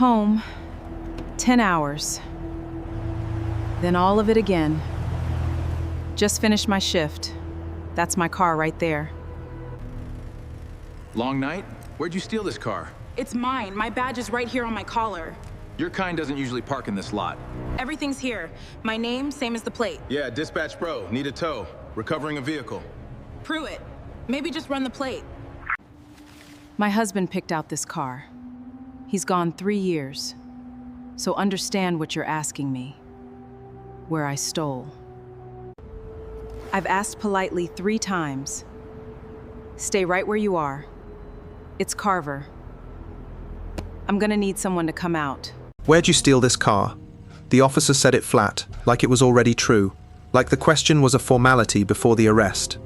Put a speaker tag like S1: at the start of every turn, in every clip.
S1: Home, 10 hours. Then all of it again. Just finished my shift. That's my car right there.
S2: Long night? Where'd you steal this car?
S3: It's mine. My badge is right here on my collar.
S2: Your kind doesn't usually park in this lot.
S3: Everything's here. My name, same as the plate.
S4: Yeah, dispatch bro. Need a tow. Recovering a vehicle.
S3: Pruitt. Maybe just run the plate.
S1: My husband picked out this car. He's gone 3 years. So understand what you're asking me. Where I stole. I've asked politely 3 times. Stay right where you are. It's Carver. I'm gonna need someone to come out.
S5: Where'd you steal this car? The officer said it flat, like it was already true, like the question was a formality before the arrest.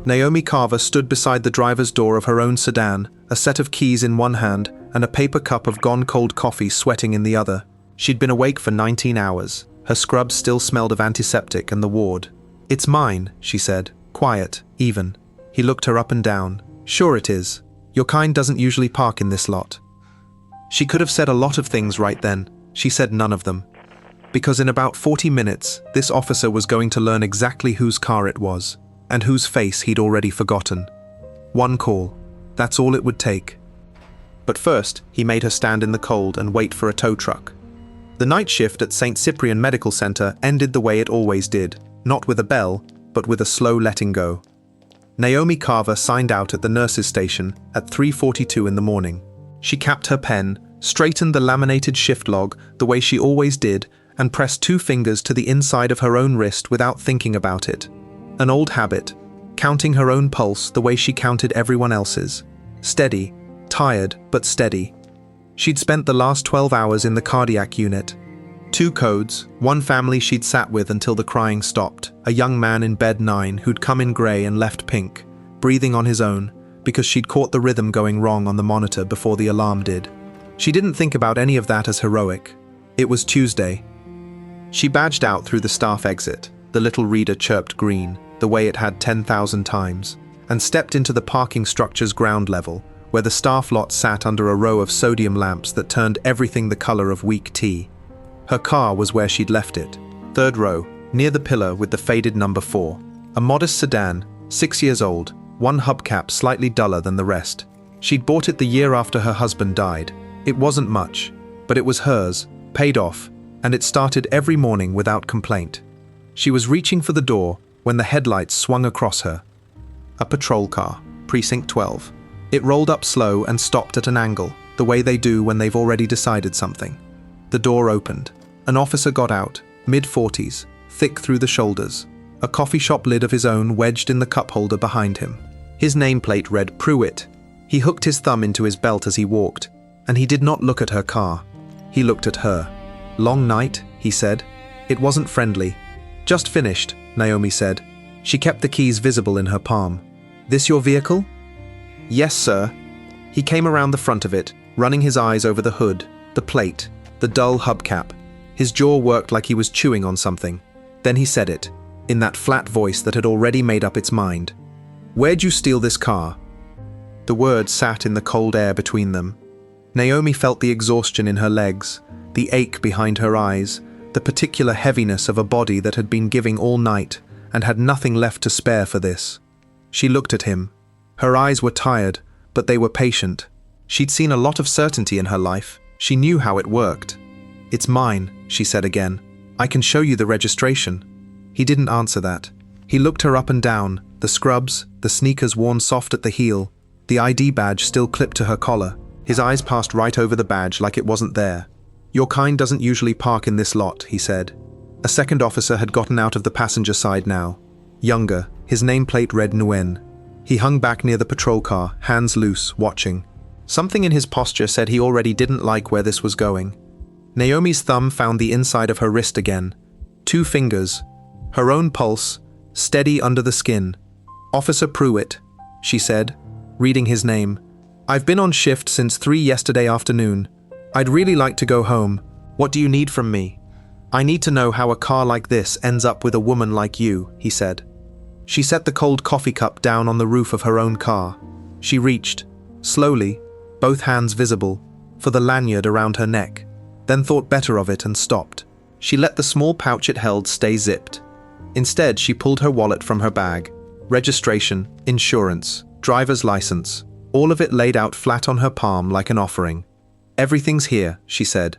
S5: Naomi Carver stood beside the driver's door of her own sedan, a set of keys in one hand and a paper cup of gone cold coffee sweating in the other. She'd been awake for 19 hours. Her scrubs still smelled of antiseptic and the ward. "It's mine," she said, quiet, even. He looked her up and down. "Sure it is. Your kind doesn't usually park in this lot." She could have said a lot of things right then. She said none of them. Because in about 40 minutes, this officer was going to learn exactly whose car it was, and whose face he'd already forgotten. One call. That's all it would take. But first, he made her stand in the cold and wait for a tow truck. The night shift at St. Cyprian Medical Center ended the way it always did, not with a bell, but with a slow letting go. Naomi Carver signed out at the nurse's station at 3:42 in the morning. She capped her pen, straightened the laminated shift log the way she always did, and pressed 2 fingers to the inside of her own wrist without thinking about it. An old habit, counting her own pulse the way she counted everyone else's. Steady, tired, but steady. She'd spent the last 12 hours in the cardiac unit. 2 codes, 1 family she'd sat with until the crying stopped, a young man in bed 9 who'd come in grey and left pink, breathing on his own, because she'd caught the rhythm going wrong on the monitor before the alarm did. She didn't think about any of that as heroic. It was Tuesday. She badged out through the staff exit, the little reader chirped green, the way it had 10,000 times, and stepped into the parking structure's ground level, where the staff lot sat under a row of sodium lamps that turned everything the color of weak tea. Her car was where she'd left it, 3rd row, near the pillar with the faded number 4. A modest sedan, 6 years old, 1 hubcap slightly duller than the rest. She'd bought it the year after her husband died. It wasn't much, but it was hers, paid off, and it started every morning without complaint. She was reaching for the door when the headlights swung across her. A patrol car, Precinct 12. It rolled up slow and stopped at an angle, the way they do when they've already decided something. The door opened. An officer got out, mid-40s, thick through the shoulders, a coffee shop lid of his own wedged in the cup holder behind him. His nameplate read Pruitt. He hooked his thumb into his belt as he walked, and he did not look at her car. He looked at her. "Long night," he said. It wasn't friendly. "Just finished," Naomi said. She kept the keys visible in her palm. "This your vehicle?" "Yes, sir." He came around the front of it, running his eyes over the hood, the plate, the dull hubcap. His jaw worked like he was chewing on something. Then he said it, in that flat voice that had already made up its mind. "Where'd you steal this car?" The words sat in the cold air between them. Naomi felt the exhaustion in her legs, the ache behind her eyes, the particular heaviness of a body that had been giving all night and had nothing left to spare for this. She looked at him. Her eyes were tired, but they were patient. She'd seen a lot of certainty in her life. She knew how it worked. "It's mine," she said again. "I can show you the registration." He didn't answer that. He looked her up and down, the scrubs, the sneakers worn soft at the heel, the ID badge still clipped to her collar. His eyes passed right over the badge like it wasn't there. "Your kind doesn't usually park in this lot," he said. A second officer had gotten out of the passenger side now. Younger, his nameplate read Nguyen. He hung back near the patrol car, hands loose, watching. Something in his posture said he already didn't like where this was going. Naomi's thumb found the inside of her wrist again. 2 fingers. Her own pulse, steady under the skin. "Officer Pruitt," she said, reading his name. "I've been on shift since 3 yesterday afternoon. I'd really like to go home. What do you need from me?" "I need to know how a car like this ends up with a woman like you," he said. She set the cold coffee cup down on the roof of her own car. She reached, slowly, both hands visible, for the lanyard around her neck, then thought better of it and stopped. She let the small pouch it held stay zipped. Instead, she pulled her wallet from her bag. Registration, insurance, driver's license, all of it laid out flat on her palm like an offering. "Everything's here," she said.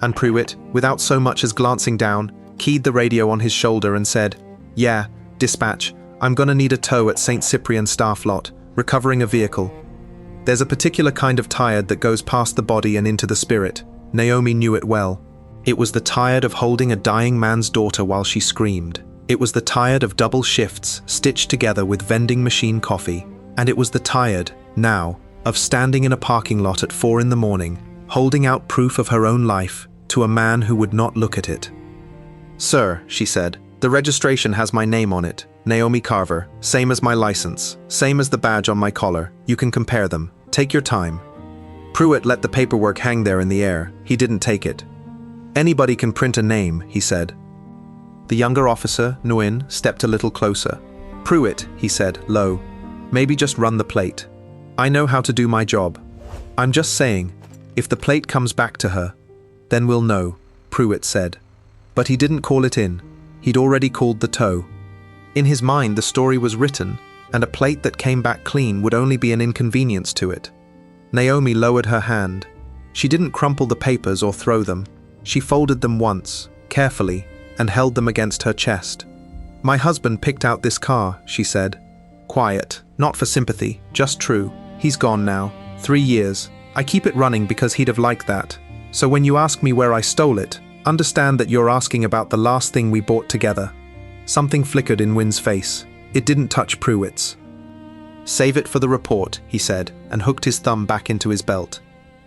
S5: And Pruitt, without so much as glancing down, keyed the radio on his shoulder and said, "Yeah, dispatch, I'm gonna need a tow at St. Cyprian staff lot, recovering a vehicle. There's a particular kind of tired that goes past the body and into the spirit." Naomi knew it well. It was the tired of holding a dying man's daughter while she screamed. It was the tired of double shifts stitched together with vending machine coffee. And it was the tired, now, of standing in a parking lot at 4 in the morning, holding out proof of her own life to a man who would not look at it. "Sir," she said, "the registration has my name on it, Naomi Carver, same as my license, same as the badge on my collar. You can compare them. Take your time." Pruitt let the paperwork hang there in the air. He didn't take it. "Anybody can print a name," he said. The younger officer, Nguyen, stepped a little closer. "Pruitt," he said, low, "maybe just run the plate. I know how to do my job. I'm just saying, if the plate comes back to her, then we'll know," Pruitt said. But he didn't call it in. He'd already called the tow. In his mind, the story was written, and a plate that came back clean would only be an inconvenience to it. Naomi lowered her hand. She didn't crumple the papers or throw them. She folded them once, carefully, and held them against her chest. "My husband picked out this car," she said. Quiet, not for sympathy, just true. He's gone now. 3 years. I keep it running because he'd have liked that. So when you ask me where I stole it, understand that you're asking about the last thing we bought together." Something flickered in Wynn's face. It didn't touch Pruitt's. "Save it for the report," he said, and hooked his thumb back into his belt.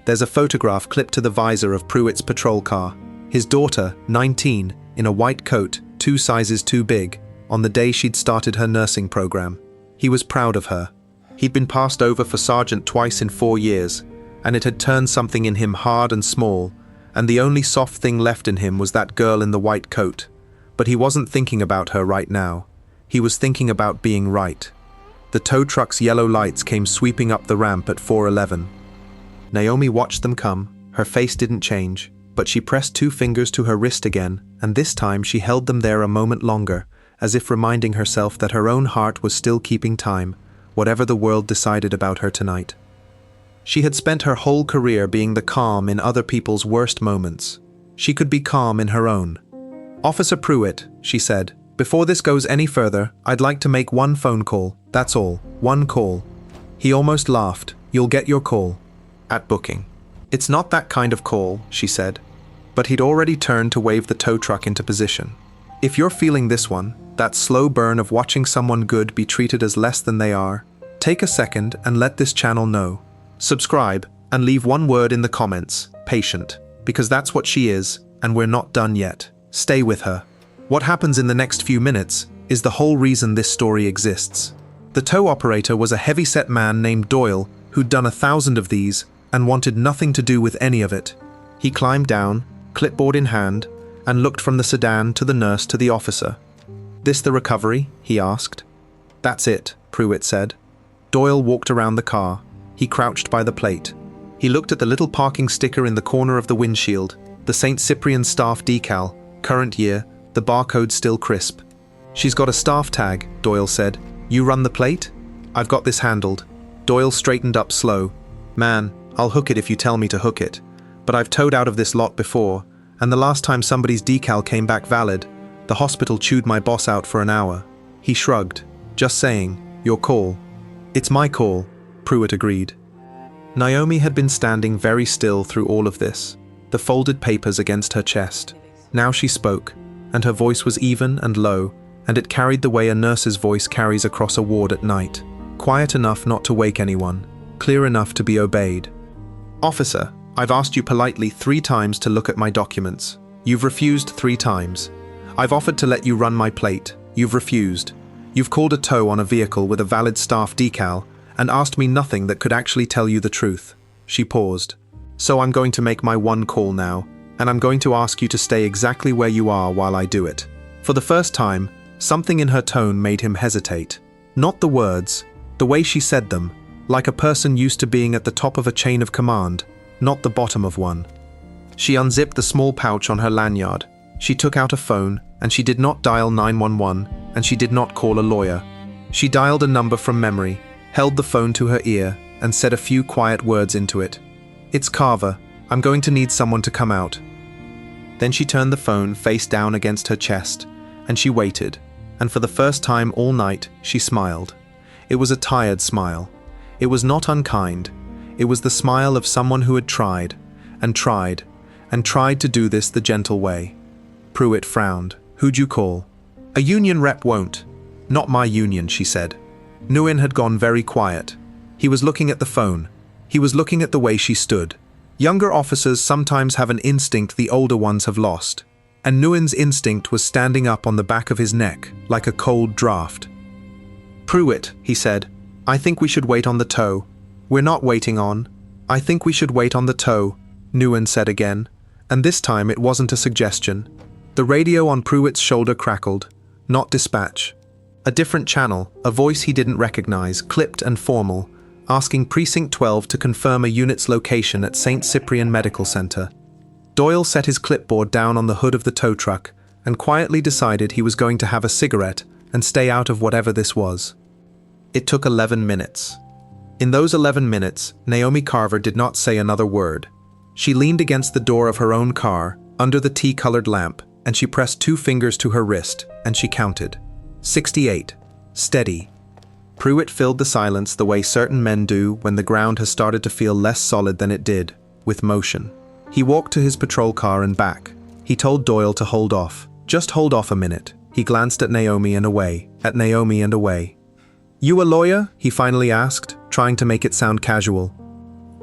S5: There's a photograph clipped to the visor of Pruitt's patrol car. His daughter, 19, in a white coat, 2 sizes too big, on the day she'd started her nursing program. He was proud of her. He'd been passed over for sergeant twice in 4 years, and it had turned something in him hard and small, and the only soft thing left in him was that girl in the white coat. But he wasn't thinking about her right now. He was thinking about being right. The tow truck's yellow lights came sweeping up the ramp at 4:11. Naomi watched them come. Her face didn't change, but she pressed 2 fingers to her wrist again, and this time she held them there a moment longer, as if reminding herself that her own heart was still keeping time, whatever the world decided about her tonight. She had spent her whole career being the calm in other people's worst moments. She could be calm in her own. "Officer Pruitt," she said, "before this goes any further, I'd like to make one phone call. That's all. One call." He almost laughed. "You'll get your call. At booking." "It's not that kind of call," she said. But he'd already turned to wave the tow truck into position. "If you're feeling this one, that slow burn of watching someone good be treated as less than they are, take a second and let this channel know. Subscribe and leave one word in the comments, patient, because that's what she is, and we're not done yet. Stay with her. What happens in the next few minutes is the whole reason this story exists." The tow operator was a heavy-set man named Doyle who'd done 1,000 of these and wanted nothing to do with any of it. He climbed down, clipboard in hand, and looked from the sedan to the nurse to the officer. "This the recovery?" he asked. "That's it," Pruitt said. Doyle walked around the car. He crouched by the plate. He looked at the little parking sticker in the corner of the windshield, the St. Cyprian staff decal, current year, the barcode still crisp. "She's got a staff tag," Doyle said. "You run the plate?" "I've got this handled." Doyle straightened up slow. "Man, I'll hook it if you tell me to hook it. But I've towed out of this lot before, and the last time somebody's decal came back valid, the hospital chewed my boss out for an hour." He shrugged. "Just saying, your call." "It's my call," Pruitt agreed. Naomi had been standing very still through all of this, the folded papers against her chest. Now she spoke, and her voice was even and low, and it carried the way a nurse's voice carries across a ward at night. Quiet enough not to wake anyone, clear enough to be obeyed. "Officer, I've asked you politely 3 times to look at my documents. You've refused 3 times. I've offered to let you run my plate. You've refused. You've called a tow on a vehicle with a valid staff decal and asked me nothing that could actually tell you the truth." She paused. "So I'm going to make my one call now, and I'm going to ask you to stay exactly where you are while I do it." For the first time, something in her tone made him hesitate. Not the words, the way she said them, like a person used to being at the top of a chain of command. not the bottom of one. She unzipped the small pouch on her lanyard. She took out a phone, and she did not dial 911, and she did not call a lawyer. She dialed a number from memory, held the phone to her ear, and said a few quiet words into it. "It's Carver. I'm going to need someone to come out." Then she turned the phone face down against her chest, and she waited, and for the first time all night, she smiled. It was a tired smile. It was not unkind. It was the smile of someone who had tried, and tried, and tried to do this the gentle way. Pruitt frowned. "Who'd you call?" "A union rep won't." "Not my union," she said. Nguyen had gone very quiet. He was looking at the phone. He was looking at the way she stood. Younger officers sometimes have an instinct the older ones have lost, and Nguyen's instinct was standing up on the back of his neck, like a cold draft. "Pruitt," he said, "I think we should wait on the tow." "We're not waiting on." "I think we should wait on the tow," Nguyen said again, and this time it wasn't a suggestion. The radio on Pruitt's shoulder crackled. Not dispatch. A different channel, a voice he didn't recognize, clipped and formal, asking Precinct 12 to confirm a unit's location at St. Cyprian Medical Center. Doyle set his clipboard down on the hood of the tow truck and quietly decided he was going to have a cigarette and stay out of whatever this was. It took 11 minutes. In those 11 minutes, Naomi Carver did not say another word. She leaned against the door of her own car, under the tea-colored lamp, and she pressed 2 fingers to her wrist, and she counted. 68. Steady. Pruitt filled the silence the way certain men do when the ground has started to feel less solid than it did, with motion. He walked to his patrol car and back. He told Doyle to hold off. Just hold off a minute. He glanced at Naomi and away, at Naomi and away. "You a lawyer?" he finally asked, trying to make it sound casual.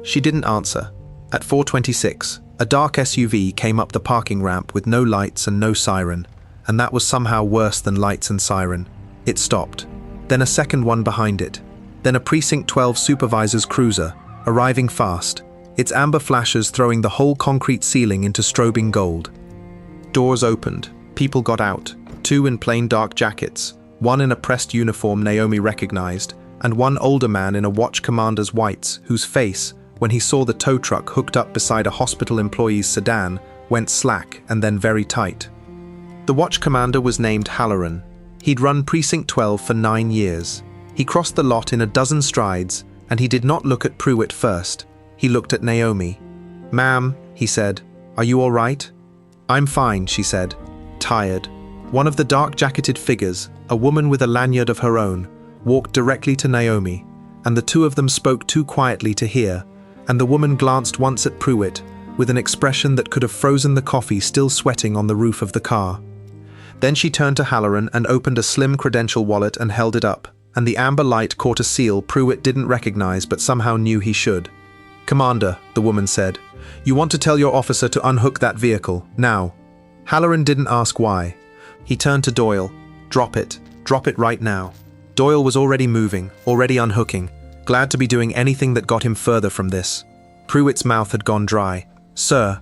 S5: She didn't answer. At 4:26, a dark SUV came up the parking ramp with no lights and no siren, and that was somehow worse than lights and siren. It stopped. Then a second one behind it. Then a Precinct 12 supervisor's cruiser, arriving fast, its amber flashes throwing the whole concrete ceiling into strobing gold. Doors opened. People got out. 2 in plain dark jackets, 1 in a pressed uniform Naomi recognized, and 1 older man in a watch commander's whites whose face, when he saw the tow truck hooked up beside a hospital employee's sedan, went slack and then very tight. The watch commander was named Halloran. He'd run Precinct 12 for 9 years. He crossed the lot in a dozen strides, and he did not look at Pruitt first. He looked at Naomi. "Ma'am," he said, "are you all right?" "I'm fine," she said. Tired. One of the dark-jacketed figures, a woman with a lanyard of her own, walked directly to Naomi, and the two of them spoke too quietly to hear, and the woman glanced once at Pruitt, with an expression that could have frozen the coffee still sweating on the roof of the car. Then she turned to Halloran and opened a slim credential wallet and held it up, and the amber light caught a seal Pruitt didn't recognize but somehow knew he should. "Commander," the woman said, "you want to tell your officer to unhook that vehicle, now." Halloran didn't ask why. He turned to Doyle. Drop it right now." Doyle was already moving, already unhooking, glad to be doing anything that got him further from this. Pruitt's mouth had gone dry. "Sir,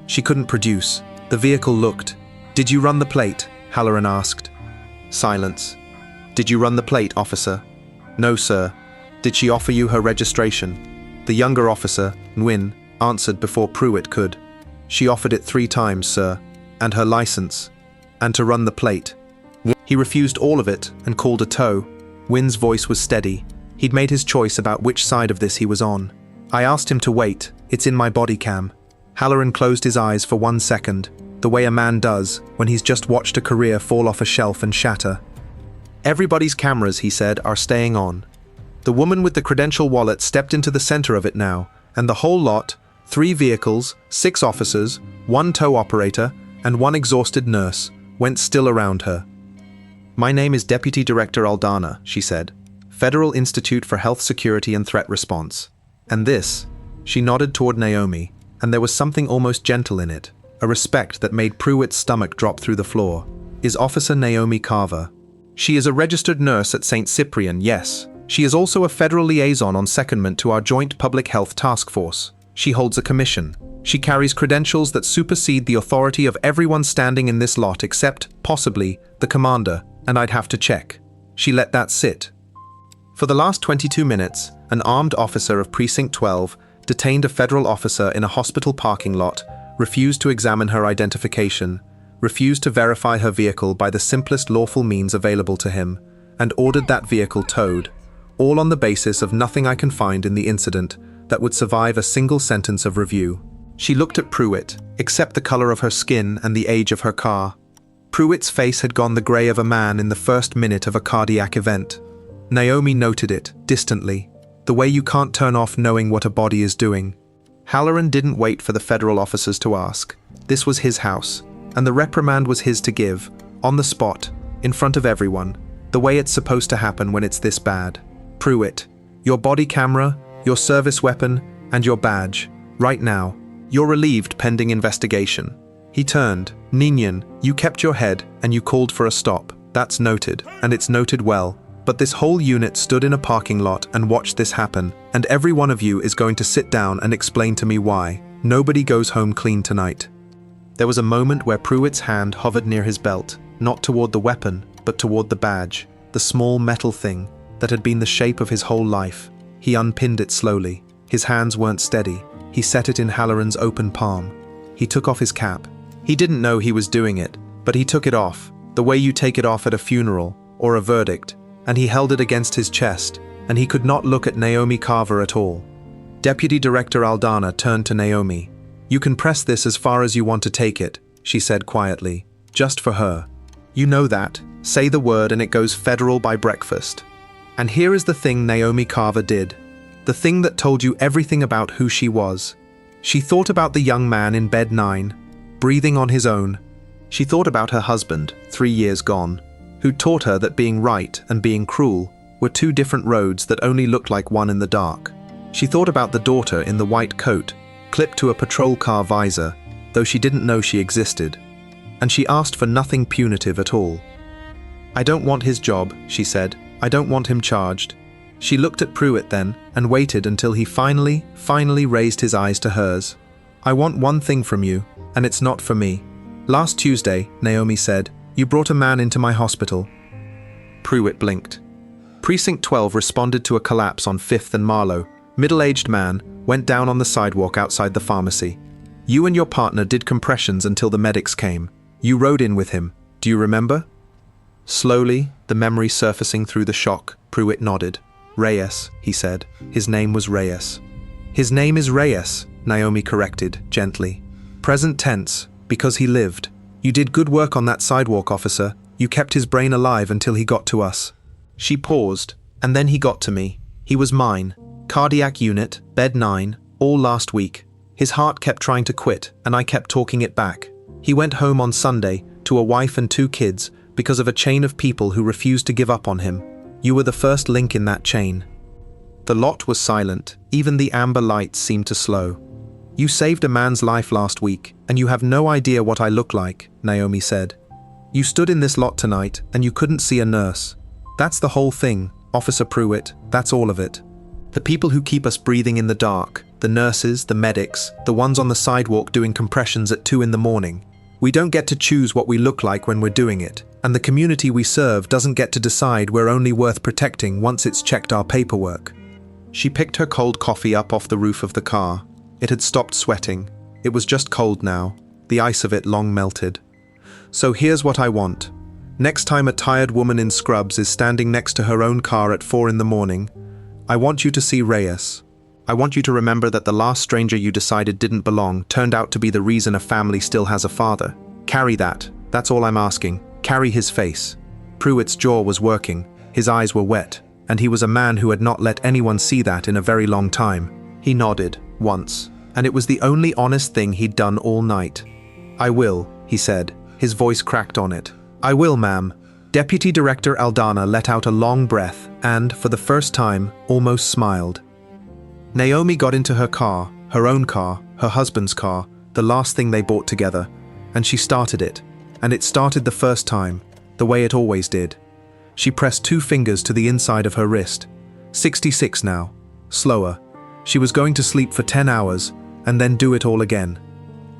S5: She couldn't produce. The vehicle looked. "Did you run the plate?" Halloran asked. Silence. "Did you run the plate, officer?" "No, sir." "Did she offer you her registration?" The younger officer, Nguyen, answered before Pruitt could. "She offered it 3 times, sir. And her license. And to run the plate." He refused all of it and called a tow. Nguyen's voice was steady. He'd made his choice about which side of this he was on. "I asked him to wait. It's in my body cam." Halloran closed his eyes for 1 second, the way a man does when he's just watched a career fall off a shelf and shatter. "Everybody's cameras," he said, "are staying on." The woman with the credential wallet stepped into the center of it now, and the whole lot, 3 vehicles, 6 officers, 1 tow operator, and 1 exhausted nurse, went still around her. "My name is Deputy Director Aldana," she said. "Federal Institute for Health Security and Threat Response. And this," she nodded toward Naomi, and there was something almost gentle in it, a respect that made Pruitt's stomach drop through the floor, "is Officer Naomi Carver. She is a registered nurse at St. Cyprian, yes. She is also a federal liaison on secondment to our Joint Public Health Task Force. She holds a commission. She carries credentials that supersede the authority of everyone standing in this lot except, possibly, the commander, and I'd have to check." She let that sit. For the last 22 minutes, an armed officer of Precinct 12 detained a federal officer in a hospital parking lot, refused to examine her identification, refused to verify her vehicle by the simplest lawful means available to him, and ordered that vehicle towed, all on the basis of nothing I can find in the incident that would survive a single sentence of review. She looked at Pruitt, except the color of her skin and the age of her car. Pruitt's face had gone the gray of a man in the first minute of a cardiac event. Naomi noted it, distantly, the way you can't turn off knowing what a body is doing. Halloran didn't wait for the federal officers to ask. This was his house, and the reprimand was his to give, on the spot, in front of everyone, the way it's supposed to happen when it's this bad. Pruitt, your body camera, your service weapon, and your badge, right now. You're relieved pending investigation. He turned. Ninian, you kept your head, and you called for a stop. That's noted, and it's noted well. But this whole unit stood in a parking lot and watched this happen, and every one of you is going to sit down and explain to me why. Nobody goes home clean tonight. There was a moment where Pruitt's hand hovered near his belt, not toward the weapon, but toward the badge, the small metal thing that had been the shape of his whole life. He unpinned it slowly. His hands weren't steady. He set it in Halloran's open palm. He took off his cap. He didn't know he was doing it, but he took it off, the way you take it off at a funeral, or a verdict, and he held it against his chest, and he could not look at Naomi Carver at all. Deputy Director Aldana turned to Naomi. You can press this as far as you want to take it, she said quietly, just for her. You know that. Say the word and it goes federal by breakfast. And here is the thing Naomi Carver did. The thing that told you everything about who she was. She thought about the young man in bed 9, breathing on his own. She thought about her husband, 3 years gone, who taught her that being right and being cruel were two different roads that only looked like one in the dark. She thought about the daughter in the white coat, clipped to a patrol car visor, though she didn't know she existed. And she asked for nothing punitive at all. I don't want his job, she said. I don't want him charged. She looked at Pruitt then, and waited until he finally raised his eyes to hers. I want one thing from you, and it's not for me. Last Tuesday, Naomi said, you brought a man into my hospital. Pruitt blinked. Precinct 12 responded to a collapse on 5th and Marlowe. Middle-aged man went down on the sidewalk outside the pharmacy. You and your partner did compressions until the medics came. You rode in with him. Do you remember? Slowly, the memory surfacing through the shock, Pruitt nodded. Reyes, he said. His name was Reyes. His name is Reyes, Naomi corrected, gently. Present tense, because he lived. You did good work on that sidewalk, officer. You kept his brain alive until he got to us. She paused, and then he got to me. He was mine. Cardiac unit, bed 9, all last week. His heart kept trying to quit, and I kept talking it back. He went home on Sunday, to a wife and 2 kids, because of a chain of people who refused to give up on him. You were the first link in that chain. The lot was silent. Even the amber lights seemed to slow. You saved a man's life last week, and you have no idea what I look like, Naomi said. You stood in this lot tonight, and you couldn't see a nurse. That's the whole thing, Officer Pruitt, that's all of it. The people who keep us breathing in the dark, the nurses, the medics, the ones on the sidewalk doing compressions at 2 in the morning. We don't get to choose what we look like when we're doing it, and the community we serve doesn't get to decide we're only worth protecting once it's checked our paperwork. She picked her cold coffee up off the roof of the car. It had stopped sweating. It was just cold now, the ice of it long melted. So here's what I want. Next time a tired woman in scrubs is standing next to her own car at 4 in the morning, I want you to see Reyes. I want you to remember that the last stranger you decided didn't belong turned out to be the reason a family still has a father. Carry that. That's all I'm asking. Carry his face. Pruitt's jaw was working. His eyes were wet, and he was a man who had not let anyone see that in a very long time. He nodded, once, and it was the only honest thing he'd done all night. I will, he said, his voice cracked on it. I will, ma'am. Deputy Director Aldana let out a long breath and, for the first time, almost smiled. Naomi got into her car, her own car, her husband's car, the last thing they bought together, and she started it. And it started the first time, the way it always did. She pressed 2 fingers to the inside of her wrist. 66 now. Slower. She was going to sleep for 10 hours, and then do it all again.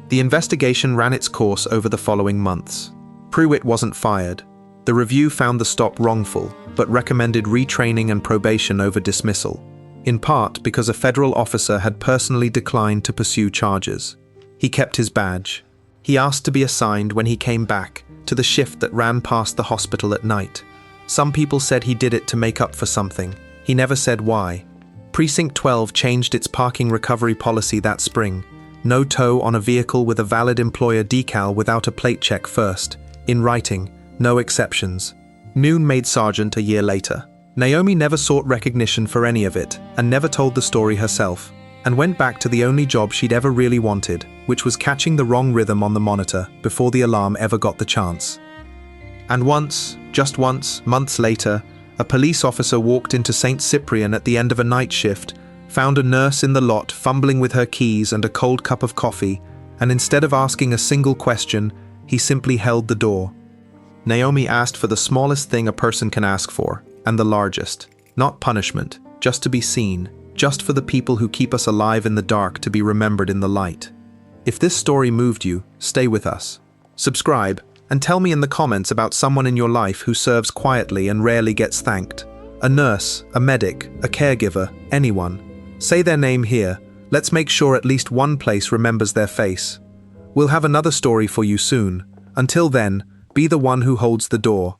S5: The investigation ran its course over the following months. Pruitt wasn't fired. The review found the stop wrongful, but recommended retraining and probation over dismissal. in part because a federal officer had personally declined to pursue charges. He kept his badge. He asked to be assigned when he came back to the shift that ran past the hospital at night. Some people said he did it to make up for something. He never said why. Precinct 12 changed its parking recovery policy that spring. No tow on a vehicle with a valid employer decal without a plate check first. In writing, no exceptions. Moon made sergeant a year later. Naomi never sought recognition for any of it, and never told the story herself, and went back to the only job she'd ever really wanted, which was catching the wrong rhythm on the monitor before the alarm ever got the chance. And once, just once, months later, a police officer walked into St. Cyprian at the end of a night shift, found a nurse in the lot fumbling with her keys and a cold cup of coffee, and instead of asking a single question, he simply held the door. Naomi asked for the smallest thing a person can ask for, and the largest. Not punishment, just to be seen, just for the people who keep us alive in the dark to be remembered in the light. If this story moved you, stay with us. Subscribe, and tell me in the comments about someone in your life who serves quietly and rarely gets thanked. A nurse, a medic, a caregiver, anyone. Say their name here. Let's make sure at least one place remembers their face. We'll have another story for you soon. Until then, be the one who holds the door.